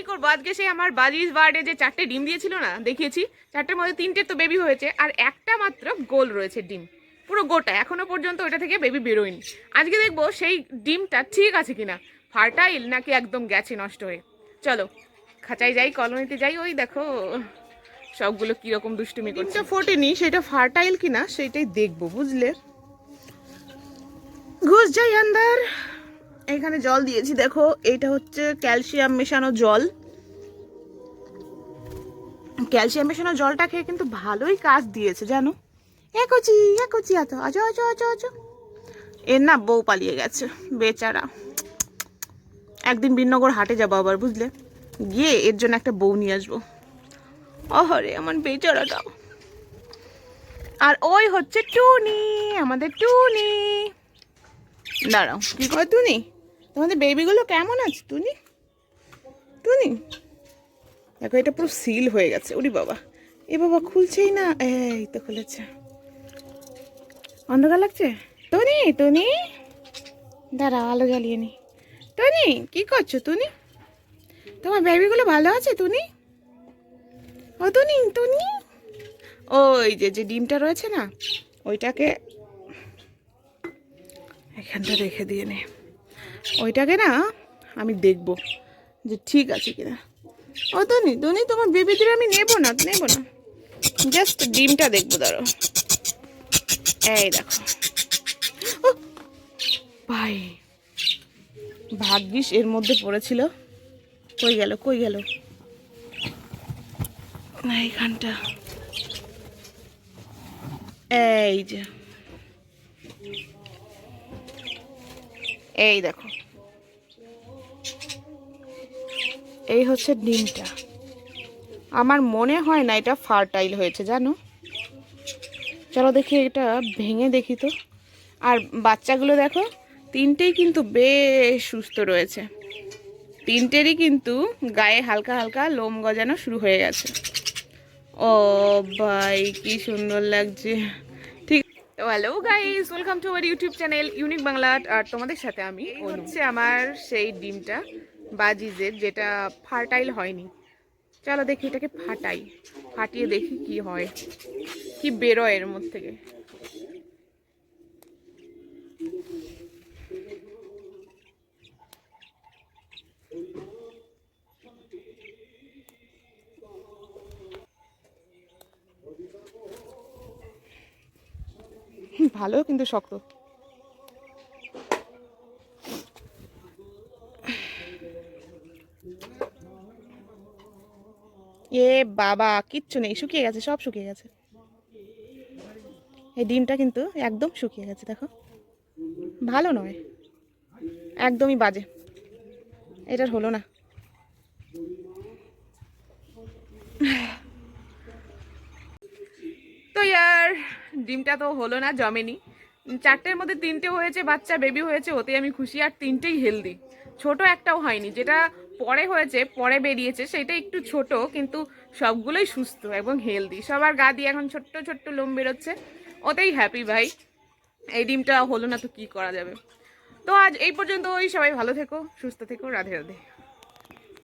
করবো, আজকে সে আমার বাজির বার্ডে যে 4টে ডিম দিয়েছিল না, দেখিয়েছি, 4টের মধ্যে 3টে তো বেবি হয়েছে, আর একটা মাত্র গোল রয়েছে ডিম, পুরো গোটা, এখনো পর্যন্ত ওটা থেকে বেবি বেরোয়নি। আজকে দেখবো সেই ডিমটা ঠিক আছে কিনা, ফার্টাইল নাকি একদম গেছে নষ্ট হয়ে। চলো খাঁচায় যাই, কলোনিতে যাই, ওই দেখো সবগুলো কিরকম দুষ্টুমি করছে। ডিমটা ফোটেনি, সেটা ফার্টাইল কিনা সেটাই দেখবো, বুঝলে। ঘুষ যাই আন্দার। এখানে জল দিয়েছি, দেখো এটা হচ্ছে ক্যালসিয়াম মেশানো জল। ক্যালসিয়াম মেশানো জলটা খেয়ে কিন্তু ভালোই কাজ দিয়েছে জানো। একচি এত আজো আজো আজো আজো। এর না বউ পালিয়ে গেছে বেচারা। একদিন বিনগর হাটে যাবো আবার, বুঝলে, গিয়ে এর জন্য একটা বউ নিয়ে আসবো। অহরে আমার বেচারাটা। আর ওই হচ্ছে টুনি, আমাদের টুনি। দাঁড়াও, কি কয় টুনি, তোমাদের বেবিগুলো কেমন আছে টুনি? টুনি দেখো, এটা পুরো সিল হয়ে গেছে। ওরে বাবা, এ বাবা খুলছেই না। এই তো খুলেছে, অন্ধকার লাগছে। টুনি টুনি দাঁড়াও, আলো জ্বালিয়ে নি। টুনি কি করছো টুনি? তোমার বেবিগুলো ভালো আছে টুনি? ও টুনি টুনি, ওই যে যে ডিমটা রয়েছে না, ওইটাকে এখানটা রেখে দিয়ে নে। ওইটাকে না আমি দেখবো যে ঠিক আছে কিনা। ও টুনি টুনি, তোমার বেবিদের আমি নেবো না, জাস্ট ডিমটা দেখবো, দাঁড়ো। এই দেখো, ও ভাই, ভাগ্যিস এর মধ্যে পড়েছিল। কই গেল এইখানটা, এই যে, এই দেখো, এই হচ্ছে ডিমটা। আমার মনে হয় না এটা ফার্টাইল হয়েছে জানো। চলো দেখি, এটা ভেঙে দেখি তো। আর বাচ্চাগুলো দেখো, 3টেই কিন্তু বেশ সুস্থ রয়েছে। 3টেরই কিন্তু গায়ে হালকা হালকা লোম গজানো শুরু হয়ে গেছে। ও ভাই, কি সুন্দর লাগছে। ঠিক তো, hello guys, welcome to our YouTube channel unique Bangla. আর তোমাদের সাথে আমি হচ্ছে আমার সেই ডিমটা বাজিজের, যেটা ফার্টাইল হয়নি। চলো দেখি, এটাকে ফাটিয়ে দেখি কি হয়, কি বেরোয় এর মধ্যে থেকে। ভালো কিন্তু শক্ত। এ বাবা, কিচ্ছু নেই, শুকিয়ে গেছে, সব শুকিয়ে গেছে। এই ডিমটা কিন্তু একদম শুকিয়ে গেছে, দেখো, ভালো নয়, একদমই বাজে, এটার হলো না। তো ইয়ার ডিমটা তো হলো না, জমেনি। 4টের মধ্যে 3টে হয়েছে, বাচ্চা বেবি হয়েছে, ওতে আমি খুশি। আর 3টেই হেলদি, ছোট একটাও হয়নি। যেটা পরে হয়েছে, পরে বেরিয়েছে, সেটা একটু ছোট, কিন্তু সবগুলোই সুস্থ এবং হেলদি। সবার গা দিয়ে এখন ছোট্ট ছোট্ট লোম বেরোচ্ছে, ওতেই হ্যাপি ভাই। এই ডিমটা হলো না তো কি করা যাবে। তো আজ এই পর্যন্ত, ওই সবাই ভালো থেকো, সুস্থ থেকো, রাধে রাধে।